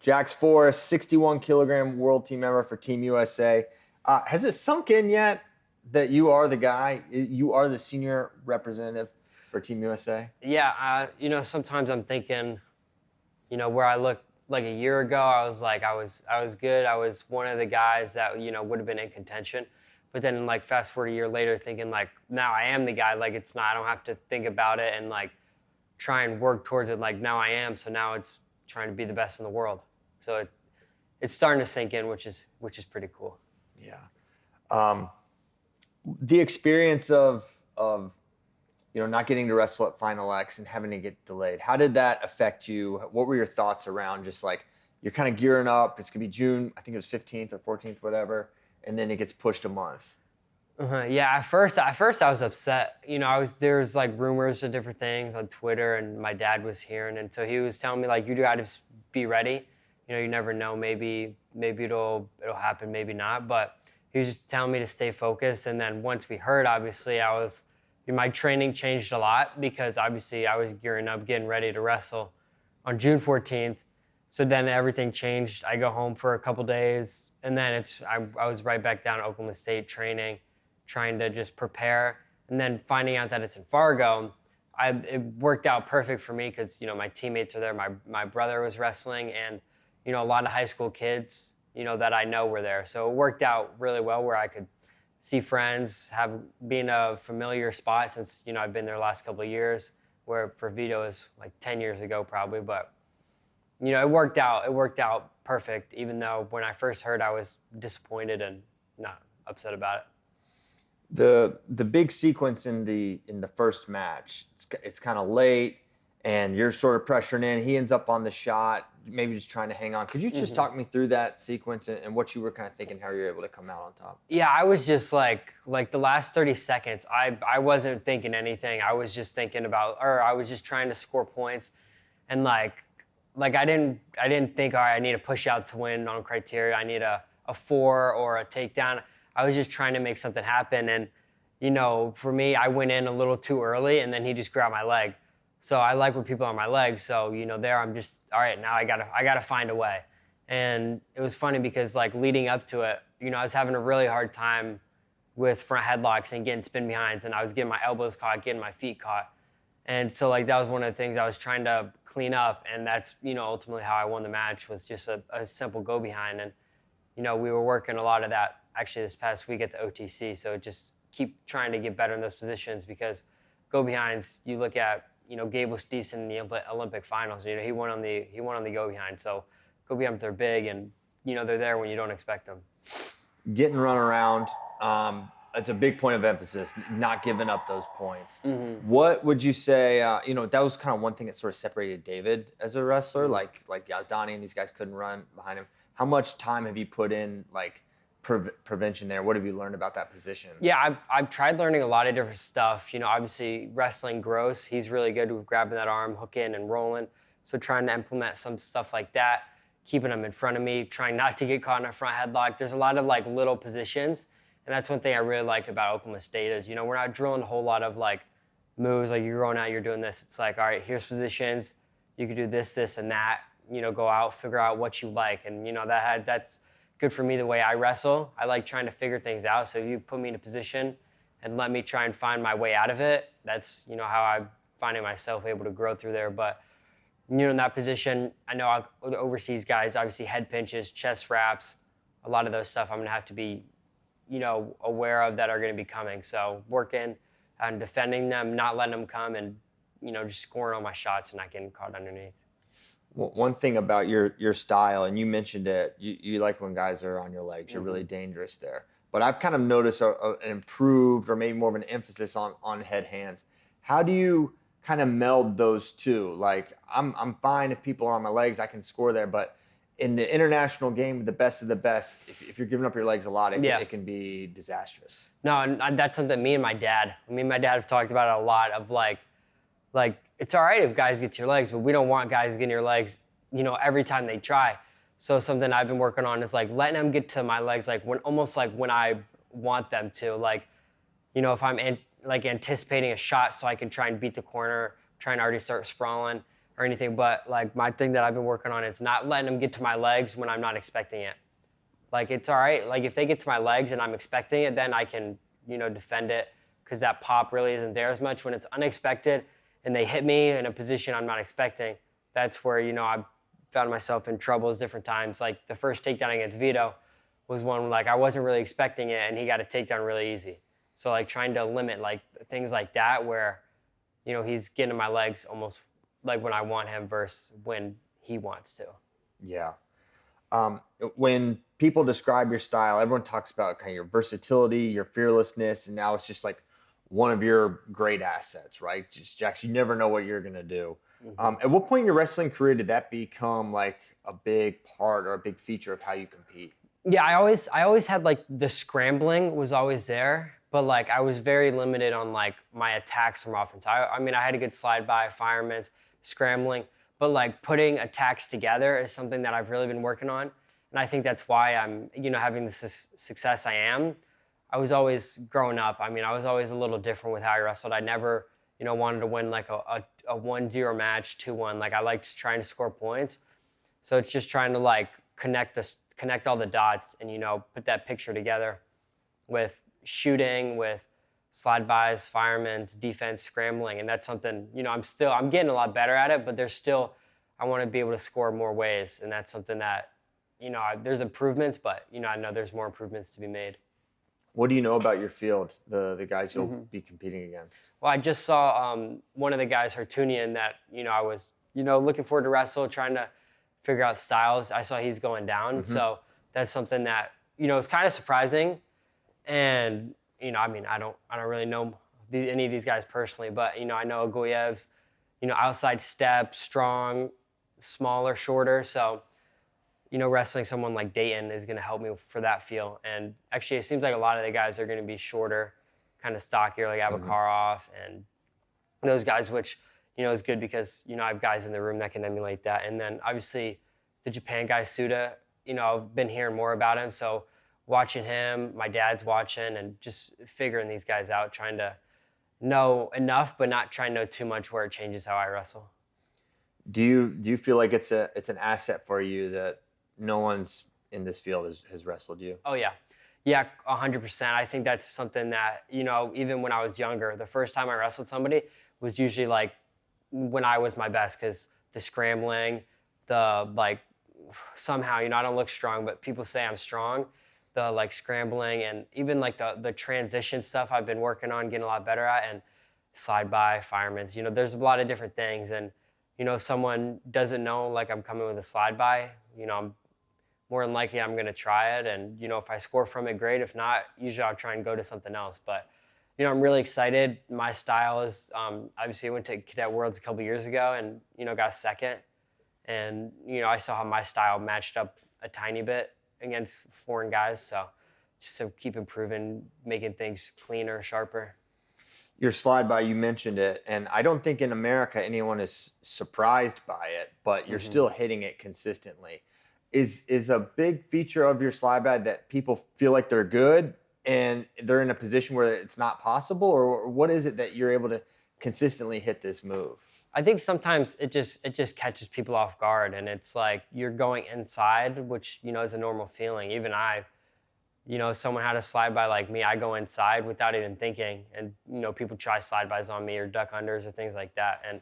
Jax Forrest, 61 kilogram world team member for Team USA. Has it sunk in yet that you are the guy? You are the senior representative for Team USA? Yeah, sometimes I'm thinking, where I looked like a year ago, I was good. I was one of the guys that, would have been in contention. But then like fast forward a year later thinking like, now I am the guy, like it's not, I don't have to think about it and like try and work towards it. Like now I am. So now it's trying to be the best in the world. So it's starting to sink in, which is pretty cool. Yeah. The experience of not getting to wrestle at Final X and having to get delayed, how did that affect you? What were your thoughts around just like you're kind of gearing up, it's gonna be June, I think it was 15th or 14th, whatever, and then it gets pushed a month? Yeah, at first I was upset. There was like rumors of different things on Twitter, and my dad was hearing, and so he was telling me like, you got to be ready. You never know, maybe it'll happen, maybe not. But he was just telling me to stay focused. And then once we heard, obviously, my training changed a lot because obviously I was gearing up, getting ready to wrestle on June 14th. So then everything changed. I go home for a couple days, and then I was right back down at Oklahoma State training, trying to just prepare. And then finding out that it's in Fargo, it worked out perfect for me because, my teammates are there. My brother was wrestling, and, a lot of high school kids, that I know were there. So it worked out really well where I could see friends, be in a familiar spot since, I've been there the last couple of years, where for Vito is like 10 years ago probably. But, it worked out perfect, even though when I first heard, I was disappointed and not upset about it. The big sequence in the first match, it's kind of late and you're sort of pressuring in. He ends up on the shot, maybe just trying to hang on. Could you just talk me through that sequence and what you were kind of thinking, how you're able to come out on top? Yeah, I was just like the last 30 seconds, I wasn't thinking anything. I was just thinking I was just trying to score points, and like I didn't think, all right, I need to push out to win on criteria. I need a 4 or a takedown. I was just trying to make something happen. And, for me, I went in a little too early, and then he just grabbed my leg. So I like when people are on my legs. So, there I'm just, all right, now I gotta find a way. And it was funny because like leading up to it, I was having a really hard time with front headlocks and getting spin behinds, and I was getting my elbows caught, getting my feet caught. And so like that was one of the things I was trying to clean up, and that's, ultimately how I won the match, was just a simple go behind. And, we were working a lot of that actually this past week at the OTC. So just keep trying to get better in those positions, because go behinds, you look at, Gable Steveson in the Olympic finals, he won on the go behind. So go behinds are big, and, they're there when you don't expect them. Getting run around, it's a big point of emphasis, not giving up those points. What would you say, that was kind of one thing that sort of separated David as a wrestler, like Yazdani and these guys couldn't run behind him. How much time have you put in, like, prevention there? What have you learned about that position? Yeah, I've tried learning a lot of different stuff. Obviously wrestling Gross, he's really good with grabbing that arm, hooking and rolling. So trying to implement some stuff like that, keeping him in front of me, trying not to get caught in a front headlock. There's a lot of like little positions. And that's one thing I really like about Oklahoma State is, we're not drilling a whole lot of like moves, like you're going out, you're doing this. It's like, all right, here's positions. You can do this, this, and that. Go out, figure out what you like. And, that's good for me the way I wrestle. I like trying to figure things out. So if you put me in a position and let me try and find my way out of it, that's, how I'm finding myself able to grow through there. But, in that position, I know the overseas guys, obviously head pinches, chest wraps, a lot of those stuff I'm going to have to be, aware of that are going to be coming. So working on defending them, not letting them come, and, just scoring all my shots and not getting caught underneath. Well, one thing about your style, and you mentioned it, you like when guys are on your legs. You're really dangerous there. But I've kind of noticed an improved, or maybe more of an emphasis on head hands. How do you kind of meld those two? Like, I'm fine if people are on my legs, I can score there, but in the international game, the best of the best, if you're giving up your legs a lot, it can be disastrous. No, and that's something me and my dad have talked about it a lot, of like it's all right if guys get to your legs, but we don't want guys getting your legs, every time they try. So something I've been working on is like letting them get to my legs, like almost like when I want them to, like, if I'm anticipating a shot so I can try and beat the corner, try and already start sprawling, or anything, but like my thing that I've been working on is not letting them get to my legs when I'm not expecting it. Like it's all right. Like if they get to my legs and I'm expecting it, then I can, defend it, because that pop really isn't there as much. When it's unexpected and they hit me in a position I'm not expecting, that's where, I've found myself in troubles different times. Like the first takedown against Vito was one like I wasn't really expecting it and he got a takedown really easy. So like trying to limit like things like that where, he's getting to my legs almost like when I want him versus when he wants to. Yeah. When people describe your style, everyone talks about kind of your versatility, your fearlessness, and now it's just like one of your great assets, right? Just Jax, you never know what you're gonna do. At what point in your wrestling career did that become like a big part or a big feature of how you compete? Yeah, I always had like the scrambling was always there, but like I was very limited on like my attacks from offense. I mean, I had a good slide by, fireman's, scrambling, but like putting attacks together is something that I've really been working on. And I think that's why I'm, having the success I am. I was always growing up. I mean, I was always a little different with how I wrestled. I never, wanted to win like a 1-0 match, 2-1. Like I liked trying to score points. So it's just trying to like connect all the dots and, put that picture together with shooting, with slide bys, firemen's, defense, scrambling. And that's something, I'm getting a lot better at it, but there's still, I want to be able to score more ways. And that's something that, there's improvements, but, I know there's more improvements to be made. What do you know about your field, the guys you'll be competing against? Well, I just saw one of the guys, Hartunian, that, I was, looking forward to wrestle, trying to figure out styles. I saw he's going down. So that's something that, it's kind of surprising. And, I mean, I don't really know any of these guys personally, but, I know Agulyev's, outside step, strong, smaller, shorter. So, wrestling someone like Dayton is going to help me for that feel. And actually, it seems like a lot of the guys are going to be shorter, kind of stockier, like Abakarov and those guys, which, is good because, I have guys in the room that can emulate that. And then obviously the Japan guy, Suda, I've been hearing more about him. So watching him, my dad's watching, and just figuring these guys out, trying to know enough, but not trying to know too much where it changes how I wrestle. Do you feel like it's an asset for you that no one's in this field has wrestled you? Oh yeah. Yeah, 100%. I think that's something that, even when I was younger, the first time I wrestled somebody was usually like when I was my best, because the scrambling, the like somehow, I don't look strong, but people say I'm strong. The like scrambling and even like the transition stuff I've been working on getting a lot better at, and slide by, firemen's, there's a lot of different things. And, someone doesn't know, like I'm coming with a slide by, I'm more than likely I'm going to try it. And, if I score from it, great. If not, usually I'll try and go to something else. But, I'm really excited. My style is, obviously I went to Cadet Worlds a couple years ago and, got second. And, I saw how my style matched up a tiny bit against foreign guys. So just to keep improving, making things cleaner, sharper. Your slide by, you mentioned it, and I don't think in America anyone is surprised by it, but you're still hitting it consistently. Is a big feature of your slide by that people feel like they're good and they're in a position where it's not possible, or what is it that you're able to consistently hit this move? I think sometimes it just catches people off guard, and it's like you're going inside, which, is a normal feeling. Even someone had a slide by like me, I go inside without even thinking, and, people try slide bys on me or duck unders or things like that. And,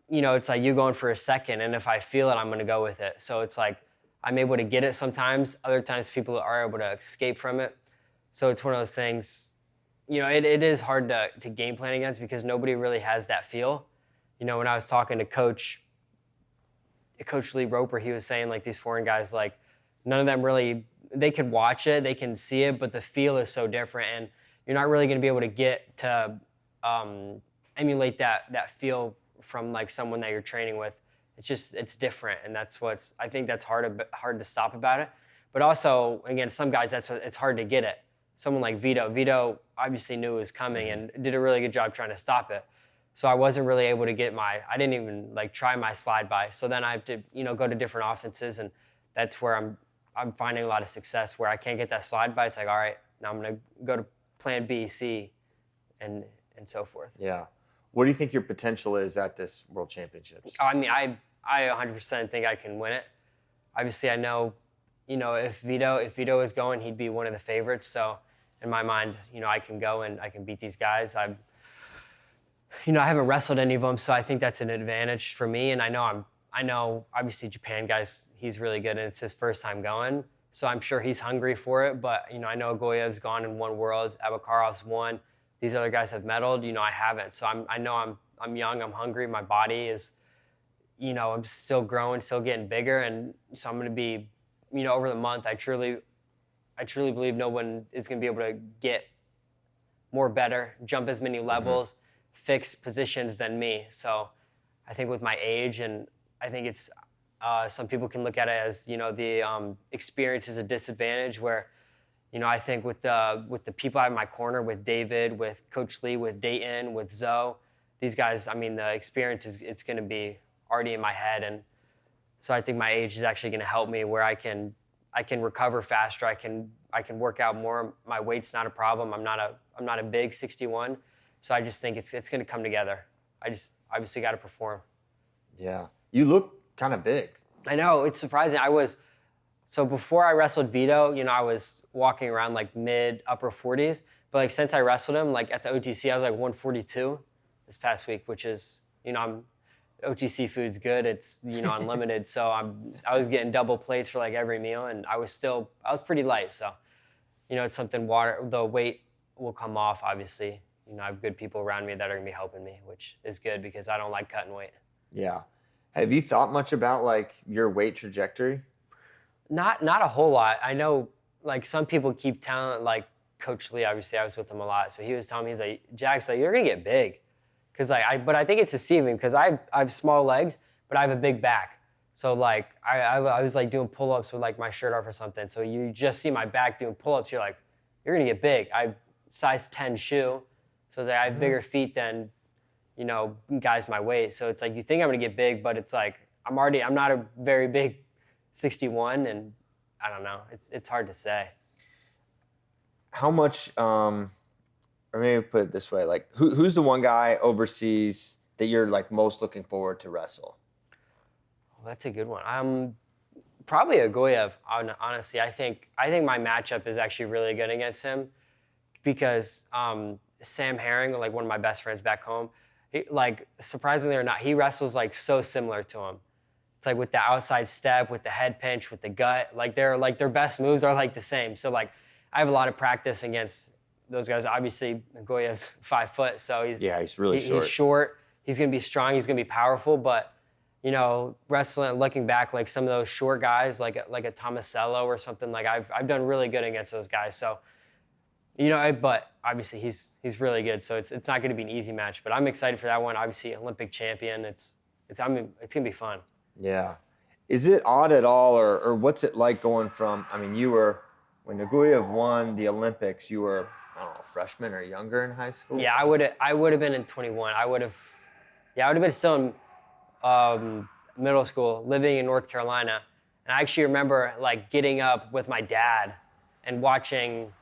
it's like you going for a second, and if I feel it, I'm going to go with it. So it's like I'm able to get it sometimes. Other times people are able to escape from it. So it's one of those things, it is hard to game plan against because nobody really has that feel. When I was talking to Coach Lee Roper, he was saying like these foreign guys, like none of them really, they could watch it, they can see it, but the feel is so different, and you're not really going to be able to get to emulate that feel from like someone that you're training with. It's different, and I think that's hard to stop about it. But also, again, some guys, it's hard to get it. Someone like Vito. Vito obviously knew it was coming and did a really good job trying to stop it. So I wasn't really able to I didn't even like try my slide by. So then I have to, go to different offenses, and that's where I'm finding a lot of success where I can't get that slide by. It's like, all right, now I'm going to go to plan B, C, and so forth. Yeah. What do you think your potential is at this World Championships? I mean, I 100% think I can win it. Obviously, I know, if Vito is going, he'd be one of the favorites. So in my mind, I can go and I can beat these guys. I haven't wrestled any of them, so I think that's an advantage for me. And I know obviously Japan guys, he's really good and it's his first time going. So I'm sure he's hungry for it. But, I know Goyev's gone and won Worlds. Abakarov's won. These other guys have medaled. I haven't. So I know I'm young. I'm hungry. My body is, I'm still growing, still getting bigger. And so I'm going to be, over the month, I truly believe no one is going to be able to get more better, jump as many levels, fix positions than me. So I think with my age, and I think it's, some people can look at it as, the experience is a disadvantage where, I think with the people I have in my corner, with David, with Coach Lee, with Dayton, with Zoe, these guys, I mean, the experience it's going to be already in my head. And so I think my age is actually going to help me where I can recover faster. I can work out more. My weight's not a problem. I'm not a big 61. So I just think it's going to come together. I just obviously got to perform. Yeah. You look kind of big. I know, it's surprising. So before I wrestled Vito, I was walking around like upper 40s. But like since I wrestled him, like at the OTC, I was like 142 this past week, which is, OTC food's good. It's, unlimited. So I was getting double plates for like every meal, and I was pretty light. So, it's something the weight will come off, obviously. I have good people around me that are gonna be helping me, which is good because I don't like cutting weight. Yeah. Have you thought much about like your weight trajectory? Not a whole lot. I know like some people keep telling, like Coach Lee, obviously I was with him a lot. So he was telling me, he's like, Jack's like, you're gonna get big. But I think it's deceiving because I have small legs, but I have a big back. So like I was like doing pull-ups with like my shirt off or something. So you just see my back doing pull-ups, you're like, you're gonna get big. I have size 10 shoe. So I have bigger feet than, guys my weight. So it's like, you think I'm gonna get big, but it's like, I'm not a very big 61, and I don't know. It's hard to say. How much, or maybe put it this way, like who's the one guy overseas that you're like most looking forward to wrestle? Well, that's a good one. Probably a Goyev. Honestly, I think my matchup is actually really good against him because Sam Herring, like one of my best friends back home, like surprisingly or not, he wrestles like so similar to him. It's like with the outside step, with the head pinch, with the gut, like their best moves are like the same. So like I have a lot of practice against those guys. Obviously, Goyev's 5 foot, so he's really short. He's short. He's gonna be strong. He's gonna be powerful. But wrestling, looking back, like some of those short guys, like a Tomasello or something, like I've done really good against those guys. So but obviously he's really good. So it's not gonna be an easy match. But I'm excited for that one. Obviously, Olympic champion. It's gonna be fun. Yeah. Is it odd at all, or what's it like going from, when Nagoyev won the Olympics, you were, I don't know, a freshman or younger in high school? Yeah, I would have been in 21. I would have been still in middle school, living in North Carolina. And I actually remember like getting up with my dad and watching,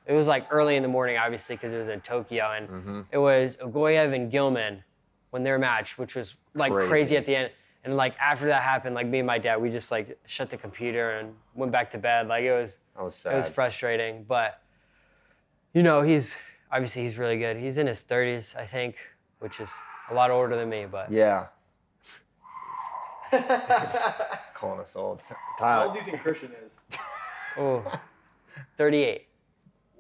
it was like early in the morning, obviously, because it was in Tokyo. And it was Ogoyev and Gilman when their match, which was like crazy at the end. And like after that happened, like me and my dad, we just like shut the computer and went back to bed. Like it was sad. It was frustrating, but he's really good. He's in his 30s, I think, which is a lot older than me, but yeah. Calling us old. Tyler. How old do you think Christian is? Oh, 38.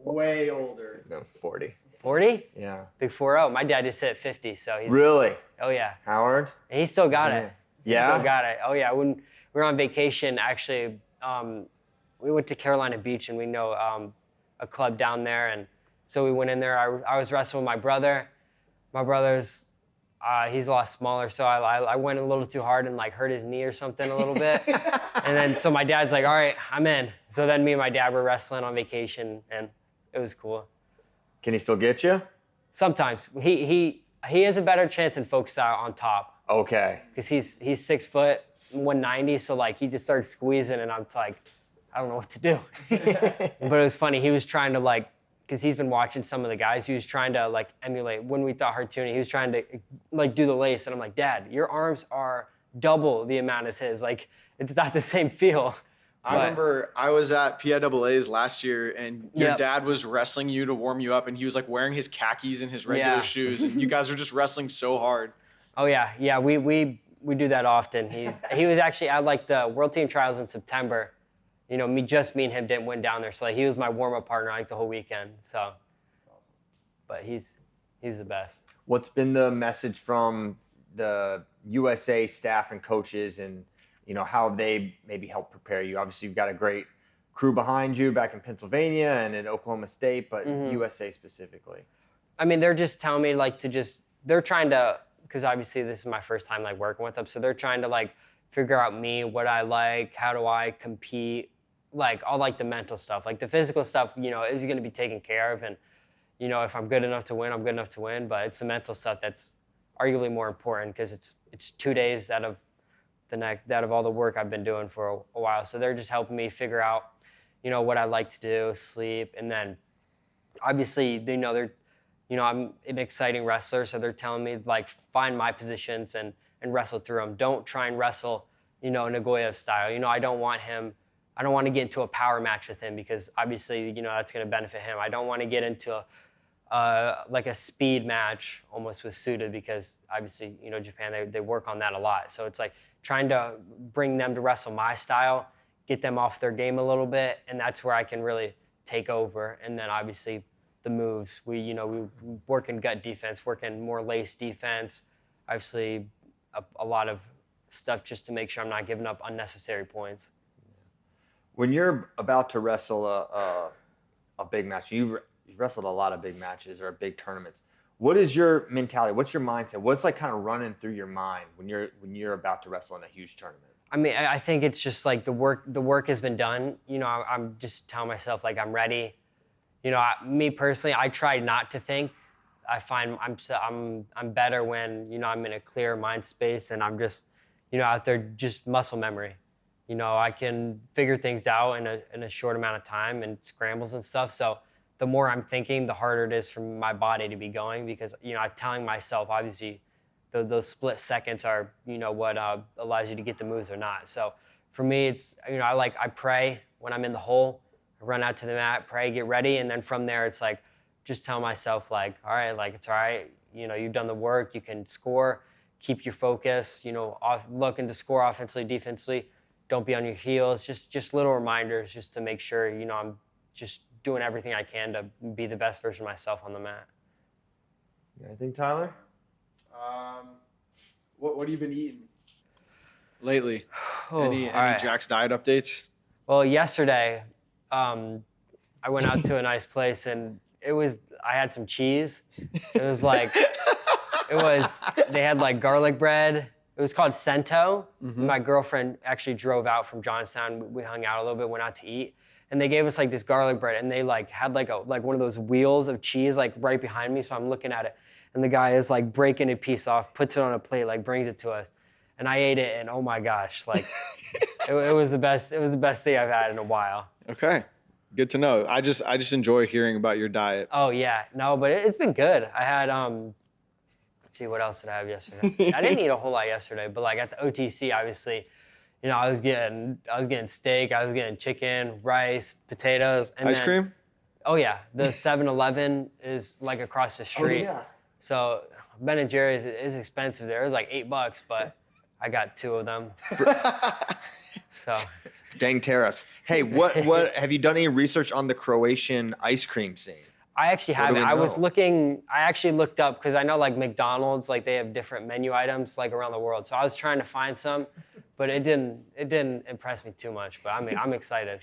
Way older. No, 40. 40? Yeah. Big 4-0. My dad just hit 50, so he's really. Oh yeah. Howard. And he still got it. Yeah. He still got it. Oh yeah. When we were on vacation, actually, we went to Carolina Beach, and we know a club down there, and so we went in there. I was wrestling with my brother. My brother's he's a lot smaller, so I went a little too hard and like hurt his knee or something a little bit. And then so my dad's like, all right, I'm in. So then me and my dad were wrestling on vacation, and it was cool. Can he still get you? Sometimes he has a better chance in folk style on top. Okay. Because he's 6 foot, 190, so like he just started squeezing, and I'm like, I don't know what to do. But it was funny. He was trying to like because he's been watching some of the guys. He was trying to like emulate when we thought Hartuni. He was trying to like do the lace, and I'm like, Dad, your arms are double the amount as his. Like it's not the same feel. I remember I was at PIAA's last year, and your Yep. dad was wrestling you to warm you up, and he was like wearing his khakis and his regular Yeah. shoes, and you guys were just wrestling so hard. Oh yeah, we do that often. He was actually at like the World Team Trials in September. You know, me and him didn't win down there, so like he was my warm-up partner like the whole weekend. So, but he's the best. What's been the message from the USA staff and coaches, and how they maybe help prepare you? Obviously, you've got a great crew behind you back in Pennsylvania and in Oklahoma State, but USA specifically. I mean, they're just telling me like they're trying to, because obviously this is my first time like working with them, so they're trying to like figure out me, what I like, how do I compete, like all like the mental stuff, like the physical stuff, is going to be taken care of, and if I'm good enough to win, I'm good enough to win, but it's the mental stuff that's arguably more important because it's 2 days out of all the work I've been doing for a while. So they're just helping me figure out, what I like to do, sleep, and then obviously I'm an exciting wrestler, so they're telling me like find my positions and wrestle through them. Don't try and wrestle, Nagoya style. I don't want to get into a power match with him because obviously, that's going to benefit him. I don't want to get into like a speed match almost with Suda because obviously, Japan, they work on that a lot. So it's like trying to bring them to wrestle my style, get them off their game a little bit, and that's where I can really take over. And then obviously the moves, we work in gut defense, work in more lace defense, obviously a lot of stuff just to make sure I'm not giving up unnecessary points. When you're about to wrestle a big match, you've wrestled a lot of big matches or big tournaments. What is your mentality? What's your mindset? What's like kind of running through your mind when you're about to wrestle in a huge tournament? I mean, I think it's just like the work has been done. I'm just telling myself like I'm ready. Me personally, I try not to think. I find I'm better when I'm in a clear mind space and I'm just out there just muscle memory. I can figure things out in a short amount of time and scrambles and stuff. So the more I'm thinking, the harder it is for my body to be going because I'm telling myself obviously those split seconds are what allows you to get the moves or not. So for me, it's I pray when I'm in the hole. I run out to the mat, pray, get ready, and then from there it's like just tell myself like, all right, like it's all right. You've done the work. You can score. Keep your focus. Looking to score offensively, defensively. Don't be on your heels. Just little reminders just to make sure I'm just doing everything I can to be the best version of myself on the mat. Anything, Tyler? What have you been eating lately? Oh, any all right. Jack's diet updates? Well, yesterday, I went out to a nice place and I had some cheese. It was like, they had like garlic bread. It was called Cento. Mm-hmm. My girlfriend actually drove out from Johnstown. We hung out a little bit, went out to eat. And they gave us like this garlic bread and they like had like one of those wheels of cheese like right behind me. So I'm looking at it and the guy is like breaking a piece off, puts it on a plate, like brings it to us. And I ate it and oh my gosh, like it was the best thing I've had in a while. Okay, good to know. I just enjoy hearing about your diet. Oh yeah, no, but it's been good. I had let's see, what else did I have yesterday? I didn't eat a whole lot yesterday, but like at the OTC, obviously, I was getting steak, I was getting chicken, rice, potatoes, and Ice cream? Oh yeah, the 7-Eleven is like across the street. Oh, yeah. So Ben & Jerry's is expensive there. It was like $8, but I got 2 of them. So. Dang tariffs. Hey, what have you done any research on the Croatian ice cream scene? I actually haven't. I actually looked up because I know like McDonald's, like they have different menu items like around the world. So I was trying to find some, but it didn't impress me too much. But I'm excited.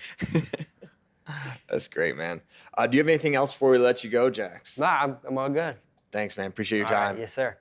That's great, man. Do you have anything else before we let you go, Jax? Nah, I'm all good. Thanks, man. Appreciate your All right, time. yes, sir.